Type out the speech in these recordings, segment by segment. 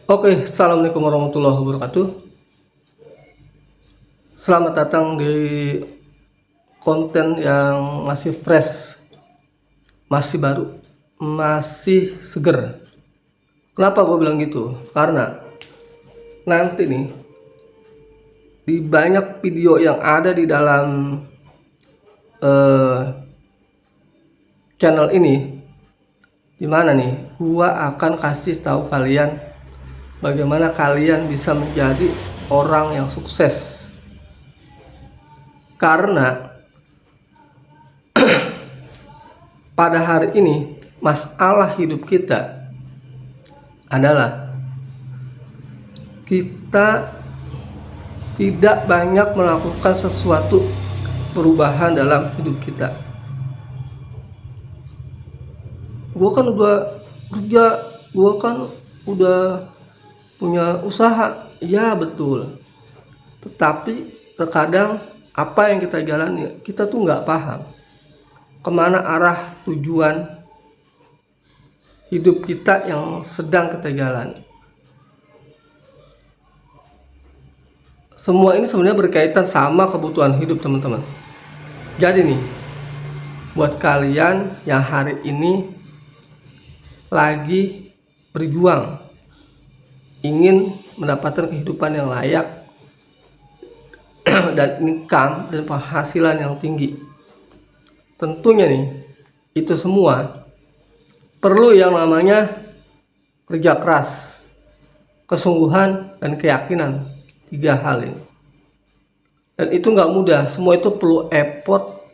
Oke, assalamualaikum warahmatullahi wabarakatuh. Selamat datang di konten yang masih fresh, masih baru, masih seger. Kenapa gue bilang gitu? Karena nanti nih di banyak video yang ada di dalam eh, channel ini, dimana nih gua akan kasih tahu kalian bagaimana kalian bisa menjadi orang yang sukses. Karena pada hari ini masalah hidup kita adalah kita tidak banyak melakukan sesuatu perubahan dalam hidup kita. Gue kan udah kerja, gue kan udah punya usaha, ya betul. Tetapi terkadang apa yang kita jalani, kita tuh nggak paham kemana arah tujuan hidup kita yang sedang kita jalani. Semua ini sebenarnya berkaitan sama kebutuhan hidup, teman-teman. Jadi nih, buat kalian yang hari ini lagi berjuang ingin mendapatkan kehidupan yang layak dan income dan penghasilan yang tinggi, tentunya nih itu semua perlu yang namanya kerja keras, kesungguhan, dan keyakinan. 3 hal ini, dan itu nggak mudah. Semua itu perlu effort,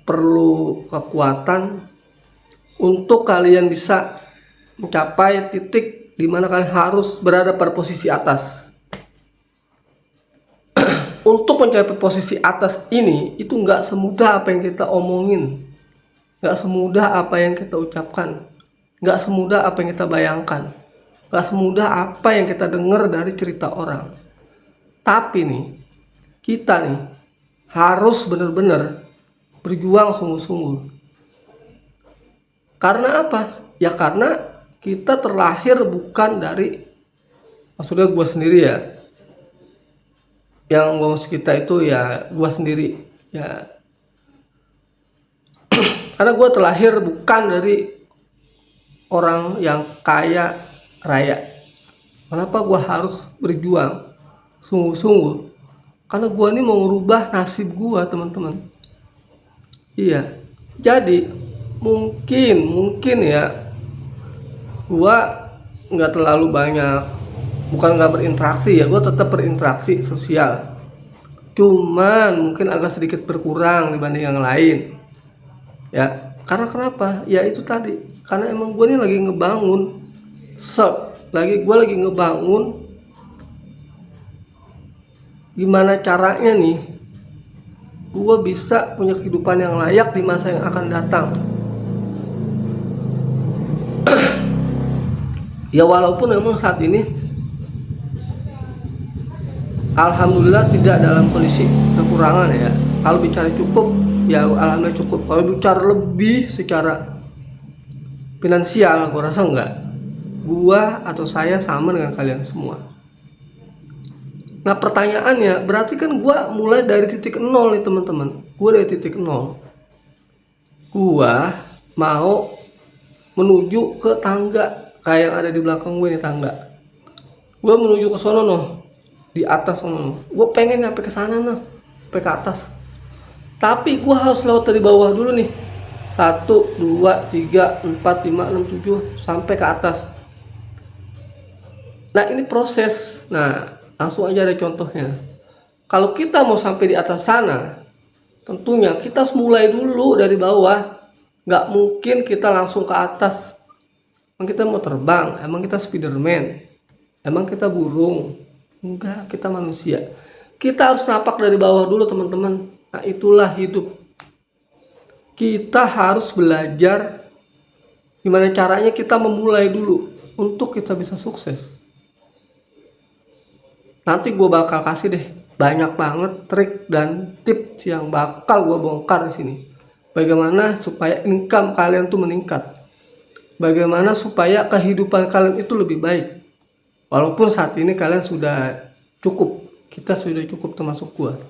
perlu kekuatan untuk kalian bisa mencapai titik di mana kalian harus berada pada posisi atas. Untuk mencapai posisi atas ini itu nggak semudah apa yang kita omongin, nggak semudah apa yang kita ucapkan, nggak semudah apa yang kita bayangkan, nggak semudah apa yang kita dengar dari cerita orang. Tapi nih, kita nih harus benar-benar berjuang sungguh-sungguh. Karena apa? Ya karena kita terlahir bukan dari, maksudnya gue sendiri ya, yang gue maksud kita itu ya gue sendiri ya. Karena gue terlahir bukan dari orang yang kaya raya. Kenapa gue harus berjuang sungguh-sungguh? Karena gue ini mau merubah nasib gue, teman-teman. Iya, jadi mungkin ya gue nggak terlalu banyak, bukan nggak berinteraksi ya, gue tetap berinteraksi sosial, cuman mungkin agak sedikit berkurang dibanding yang lain ya. Karena kenapa? Ya itu tadi, karena emang gue ini lagi ngebangun gue lagi ngebangun gimana caranya nih gue bisa punya kehidupan yang layak di masa yang akan datang. Ya walaupun memang saat ini alhamdulillah tidak dalam kondisi kekurangan ya. Kalau bicara cukup ya alhamdulillah cukup. Kalau bicara lebih secara finansial, gue rasa enggak. Gua atau saya sama dengan kalian semua. Nah pertanyaannya, berarti kan gue mulai dari titik nol nih, teman-teman. Gue dari titik nol. Gue mau menuju ke tangga kayak yang ada di belakang gue nih, tangga. Gue menuju ke sono noh, di atas sono. Gue pengen nyampe ke sana noh, sampai ke atas. Tapi gue harus lewat dari bawah dulu nih. 1, 2, 3, 4, 5, 6, 7 sampai ke atas. Nah ini proses. Nah langsung aja ada contohnya. Kalau kita mau sampai di atas sana, tentunya kita harus mulai dulu dari bawah. Nggak mungkin kita langsung ke atas. Emang kita mau terbang? Emang kita Spiderman? Emang kita burung? Enggak, kita manusia. Kita harus napak dari bawah dulu, teman-teman. Nah itulah hidup. Kita harus belajar gimana caranya kita memulai dulu untuk kita bisa sukses. Nanti gue bakal kasih deh banyak banget trik dan tips yang bakal gue bongkar di sini. Bagaimana supaya income kalian tuh meningkat. Bagaimana supaya kehidupan kalian itu lebih baik. Walaupun saat ini kalian sudah cukup, kita sudah cukup termasuk gua.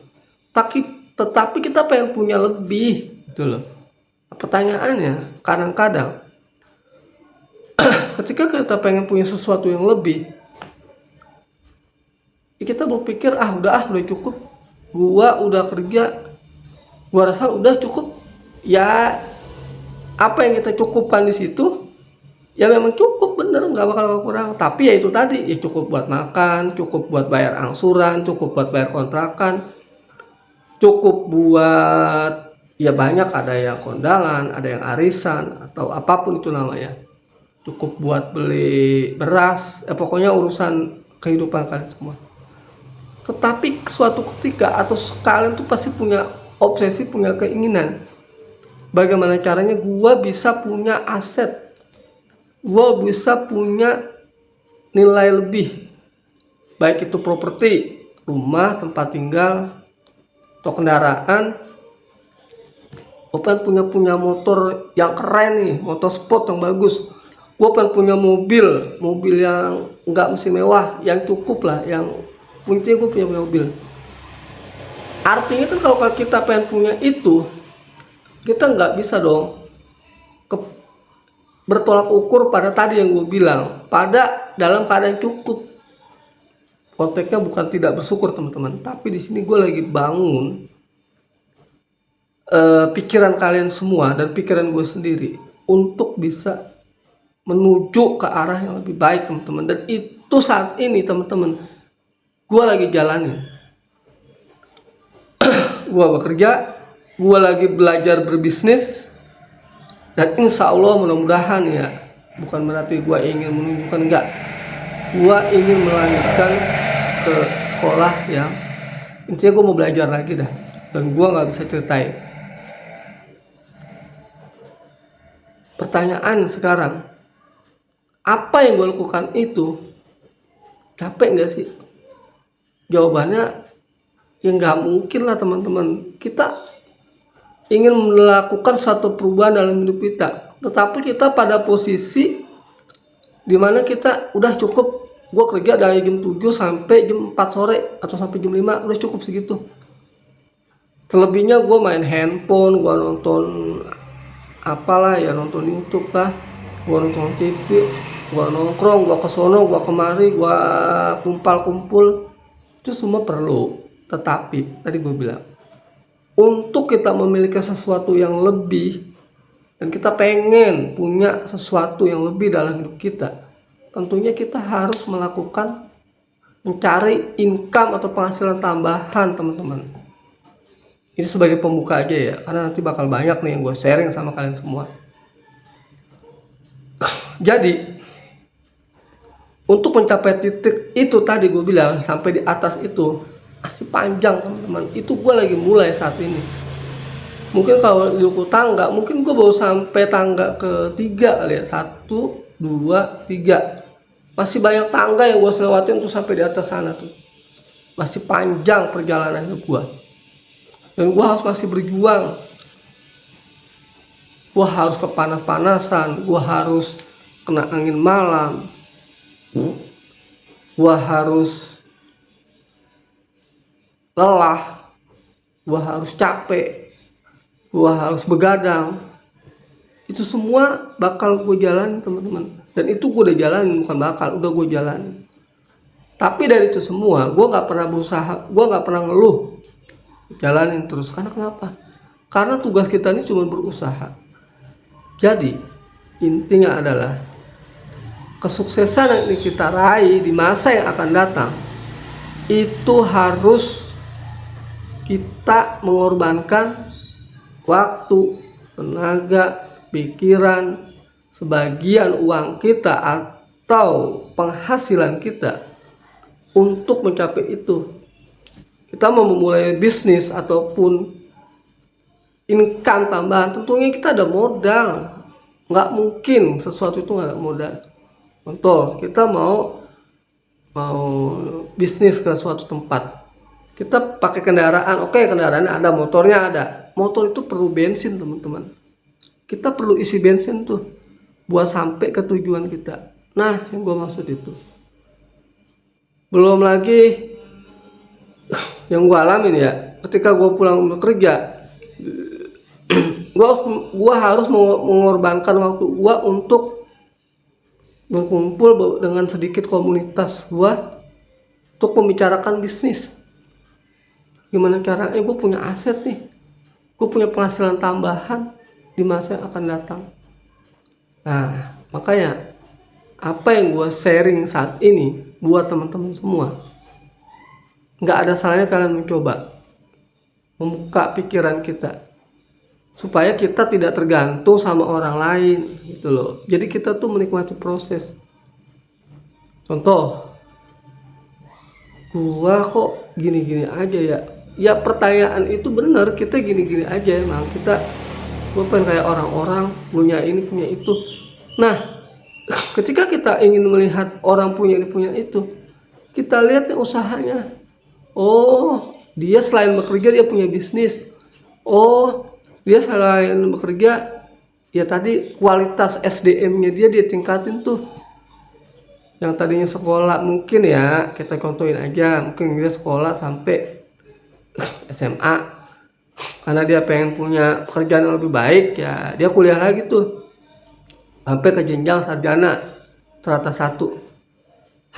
Tetapi kita pengen punya lebih gitu loh. Pertanyaannya kadang-kadang ketika kita pengen punya sesuatu yang lebih, kita berpikir udah cukup, gua udah kerja, gua rasa udah cukup. Ya apa yang kita cukupkan di situ ya memang cukup, bener, nggak bakal kurang. Tapi ya itu tadi, ya cukup buat makan, cukup buat bayar angsuran, cukup buat bayar kontrakan, cukup buat ya banyak, ada yang kondangan, ada yang arisan atau apapun itu namanya, cukup buat beli beras, pokoknya urusan kehidupan kalian semua. Tetapi suatu ketika atau kalian tuh pasti punya obsesi, punya keinginan, bagaimana caranya gua bisa punya aset, gua bisa punya nilai lebih, baik itu properti, rumah, tempat tinggal, atau kendaraan. Gue pengen punya motor yang keren nih, motor sport yang bagus. Gue pengen punya mobil yang nggak mesti mewah, yang cukup lah, yang kuncinya gue punya mobil. Artinya kan kalau kita pengen punya itu, kita nggak bisa dong bertolak ukur pada tadi yang gue bilang, pada dalam keadaan cukup. Konteksnya bukan tidak bersyukur teman-teman, tapi di sini gue lagi bangun pikiran kalian semua dan pikiran gue sendiri untuk bisa menuju ke arah yang lebih baik teman-teman. Dan itu saat ini teman-teman gue lagi jalanin. Gue bekerja, gue lagi belajar berbisnis, dan insya Allah mudah-mudahan ya, bukan berarti gue ingin menunjukkan, enggak, gue ingin melanjutkan ke sekolah ya, intinya gue mau belajar lagi dah, dan gue nggak bisa ceritain. Pertanyaan sekarang, apa yang gue lakukan itu capek nggak sih? Jawabannya ya nggak mungkin lah teman-teman. Kita ingin melakukan satu perubahan dalam hidup kita, tetapi kita pada posisi dimana kita udah cukup. Gue kerja dari jam 7 sampai jam 4 sore atau sampai jam 5, udah cukup segitu. Selebihnya gue main handphone, gue nonton apalah ya, nonton YouTube lah, gue nonton TV, gue nongkrong, gue kesono, gue kemari, gue kumpul. Itu semua perlu, tetapi tadi gue bilang, untuk kita memiliki sesuatu yang lebih dan kita pengen punya sesuatu yang lebih dalam hidup kita, tentunya kita harus mencari income atau penghasilan tambahan teman-teman. Ini sebagai pembuka aja ya, karena nanti bakal banyak nih yang gue sharing sama kalian semua. Jadi untuk mencapai titik itu tadi gue bilang, sampai di atas itu masih panjang teman-teman. Itu gue lagi mulai saat ini. Mungkin kalau diukur tangga, mungkin gue baru sampai tangga ketiga kali ya, 1, 2, 3. Masih banyak tangga yang gue lewatin untuk sampai di atas sana tuh. Masih panjang perjalanan gue. Dan gue harus masih berjuang. Gue harus kepanas-panasan, gue harus kena angin malam, gue harus lelah, gue harus capek, gue harus begadang. Itu semua bakal gue jalanin teman-teman. Dan itu gue udah jalanin, bukan bakal, udah gue jalanin. Tapi dari itu semua gue gak pernah berusaha, gue gak pernah ngeluh, jalanin terus. Karena kenapa? Karena tugas kita ini cuma berusaha. Jadi intinya adalah kesuksesan yang ini kita raih di masa yang akan datang, itu harus kita mengorbankan waktu, tenaga, pikiran, sebagian uang kita atau penghasilan kita untuk mencapai itu. Kita mau memulai bisnis ataupun income tambahan, tentunya kita ada modal. Nggak mungkin sesuatu itu nggak ada modal. Contoh, kita mau bisnis ke suatu tempat, kita pakai kendaraan, oke, kendaraannya ada, motornya ada. Motor itu perlu bensin teman-teman. Kita perlu isi bensin tuh buat sampai ke tujuan kita. Nah, yang gue maksud itu, Belum lagi yang gue alamin ya, ketika gue pulang bekerja, gue harus mengorbankan waktu gue untuk berkumpul dengan sedikit komunitas gue untuk membicarakan bisnis. Gimana caranya gue punya aset nih, gue punya penghasilan tambahan di masa yang akan datang. Nah, makanya apa yang gue sharing saat ini buat teman-teman semua, nggak ada salahnya kalian mencoba membuka pikiran kita supaya kita tidak tergantung sama orang lain gitu loh. Jadi kita tuh menikmati proses. Contoh, gua kok gini-gini aja ya. Ya pertanyaan itu bener, kita gini-gini aja emang. Gua pengen kayak orang-orang, punya ini punya itu. Nah, ketika kita ingin melihat orang punya ini punya itu, kita lihat nih usahanya. Oh, dia selain bekerja dia punya bisnis. Oh, dia selain bekerja ya tadi kualitas SDM-nya dia tingkatin tuh. Yang tadinya sekolah mungkin ya kita contohin aja, mungkin dia sekolah sampai SMA karena dia pengen punya pekerjaan yang lebih baik, ya dia kuliah lagi tuh sampai ke jenjang sarjana strata 1.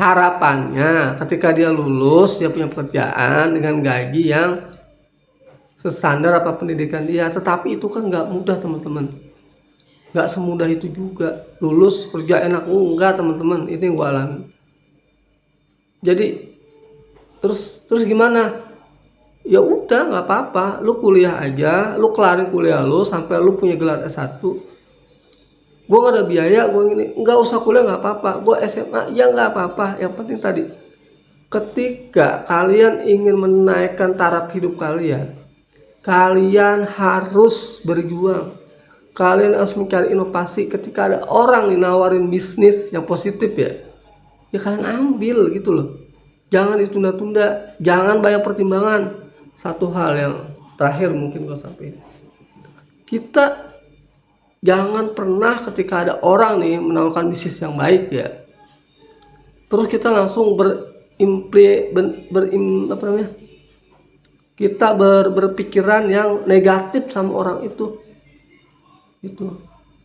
Harapannya ketika dia lulus dia punya pekerjaan dengan gaji yang sestandar apa pendidikan dia. Tetapi itu kan nggak mudah teman-teman, nggak semudah itu juga. Lulus kerja enak enggak teman-teman, ini yang gue alami. Jadi terus gimana? Ya udah nggak apa-apa, lu kuliah aja, lu kelarin kuliah lu sampai lu punya gelar S1. Gue gak ada biaya, gue gini, nggak usah kuliah nggak apa-apa, gue SMA ya nggak apa-apa. Yang penting tadi ketika kalian ingin menaikkan taraf hidup kalian, kalian harus berjuang, kalian harus mencari inovasi. Ketika ada orang nih nawarin bisnis yang positif ya kalian ambil gitu loh. Jangan ditunda-tunda, jangan banyak pertimbangan. Satu hal yang terakhir mungkin gue sampaikan, kita jangan pernah ketika ada orang nih menawarkan bisnis yang baik ya, terus kita langsung berpikiran yang negatif sama orang itu.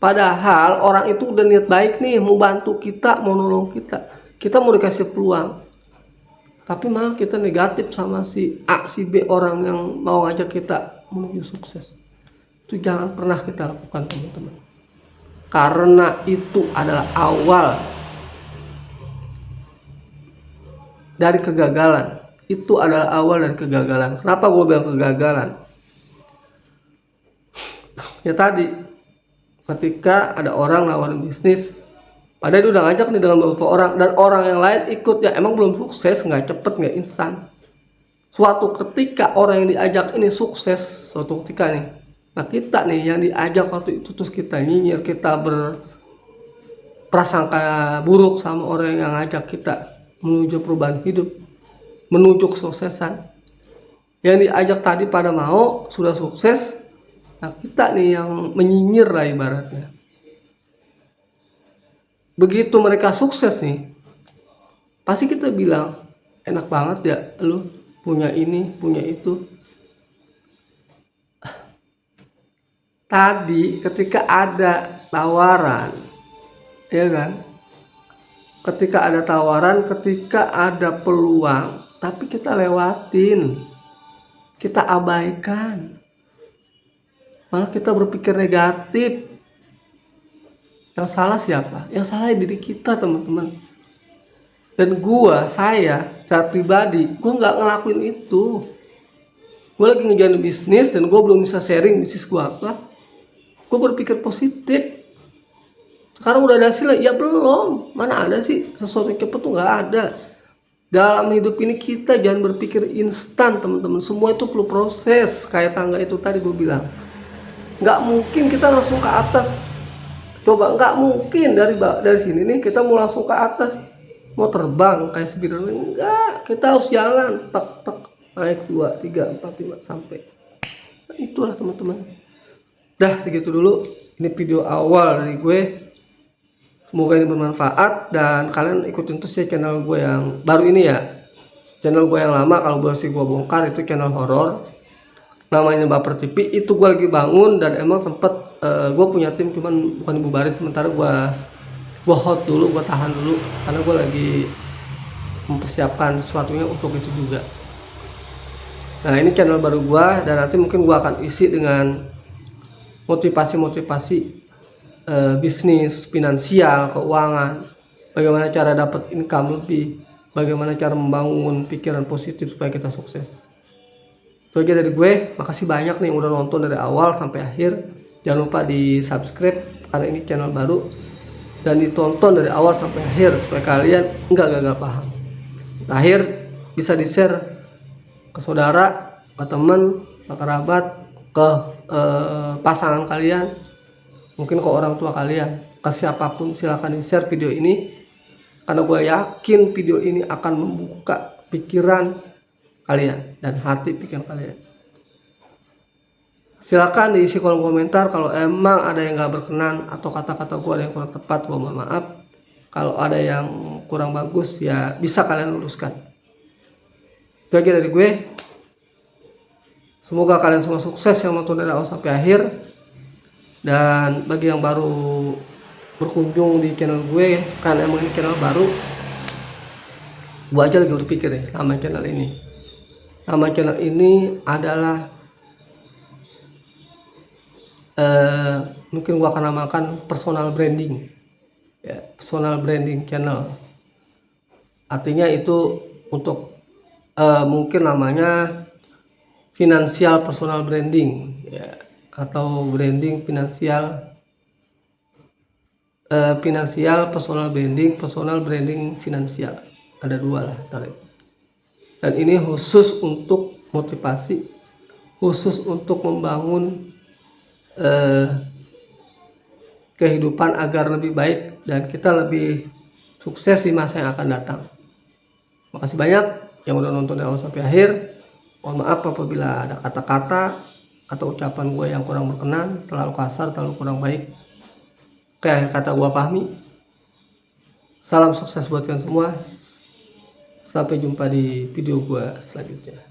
Padahal orang itu udah niat baik nih, mau bantu kita, mau nolong kita mau dikasih peluang, tapi malah kita negatif sama si A si B, orang yang mau ngajak kita menuju sukses. Itu jangan pernah kita lakukan teman-teman, karena itu adalah awal dari kegagalan. Itu adalah awal dari kegagalan. Kenapa gue bilang kegagalan? Ya tadi ketika ada orang nawarin bisnis, padahal dia udah ngajak nih dengan beberapa orang, dan orang yang lain ikut, ya emang belum sukses, nggak cepet, nggak instan. Suatu ketika orang yang diajak ini sukses, suatu ketika nih, nah kita nih yang diajak waktu itu terus kita nyinyir, kita berprasangka buruk sama orang yang ngajak kita menuju perubahan hidup, menuju kesuksesan. Yang diajak tadi pada mau, sudah sukses, nah kita nih yang menyinyir lah ibaratnya. Begitu mereka sukses nih, pasti kita bilang, enak banget ya lu punya ini, punya itu. Tadi ketika ada tawaran, ya kan? Ketika ada tawaran, ketika ada peluang, tapi kita lewatin, kita abaikan. Malah kita berpikir negatif. Yang salah siapa? Yang salah diri kita teman-teman. Dan saya secara pribadi, nggak ngelakuin itu. Gue lagi ngejalan bisnis dan gue belum bisa sharing bisnis gue apa. Gue berpikir positif. Sekarang udah ada hasilnya? Ya belum. Mana ada sih sesuatu yang cepet tuh, nggak ada. Dalam hidup ini kita jangan berpikir instan teman-teman. Semua itu perlu proses. Kayak tangga itu tadi gue bilang, nggak mungkin kita langsung ke atas. Coba, nggak mungkin dari sini nih kita mau langsung ke atas, mau terbang kayak Spiderman. Enggak, kita harus jalan, tak naik 2, 3, 4, 5 sampai. Nah, itulah teman-teman. Dah segitu dulu. Ini video awal dari gue. Semoga ini bermanfaat dan kalian ikutin terus ya channel gue yang baru ini ya. Channel gue yang lama kalau masih gue bongkar itu channel horor, namanya Baper TV. Itu gue lagi bangun dan emang sempet gue punya tim, cuman bukan dibubarin, sementara gue hold dulu, gue tahan dulu karena gue lagi mempersiapkan sesuatunya untuk itu juga. Nah ini channel baru gue dan nanti mungkin gue akan isi dengan motivasi bisnis, finansial, keuangan, bagaimana cara dapat income lebih, bagaimana cara membangun pikiran positif supaya kita sukses. Itu aja dari gue. Makasih banyak nih udah nonton dari awal sampai akhir. Jangan lupa di subscribe karena ini channel baru, dan ditonton dari awal sampai akhir supaya kalian nggak gagal paham. Terakhir bisa di share ke saudara, ke teman, ke kerabat, ke pasangan kalian, mungkin ke orang tua kalian, ke siapapun. Silahkan di share video ini karena gue yakin video ini akan membuka pikiran kalian dan hati pikiran kalian. Silakan diisi kolom komentar kalau emang ada yang gak berkenan atau kata-kata gue ada yang kurang tepat, gue mohon maaf. Kalau ada yang kurang bagus ya bisa kalian luruskan. Itu aja dari gue. Semoga kalian semua sukses yang nonton dari awal sampai akhir. Dan bagi yang baru berkunjung di channel gue, kan emang ini channel baru, gue aja lagi berpikir ya nama channel ini. Nama channel ini adalah mungkin gua akan namakan personal branding ya, personal branding channel. Artinya itu untuk mungkin namanya finansial personal branding ya, atau branding finansial, personal branding finansial, ada dua lah tarik. Dan ini khusus untuk motivasi, khusus untuk membangun kehidupan agar lebih baik dan kita lebih sukses di masa yang akan datang. Makasih banyak yang udah nonton dari awal sampai akhir. Mohon maaf apabila ada kata-kata atau ucapan gue yang kurang berkenan, terlalu kasar, terlalu kurang baik. Kayak kata gue pahami. Salam sukses buat kalian semua. Sampai jumpa di video gue selanjutnya.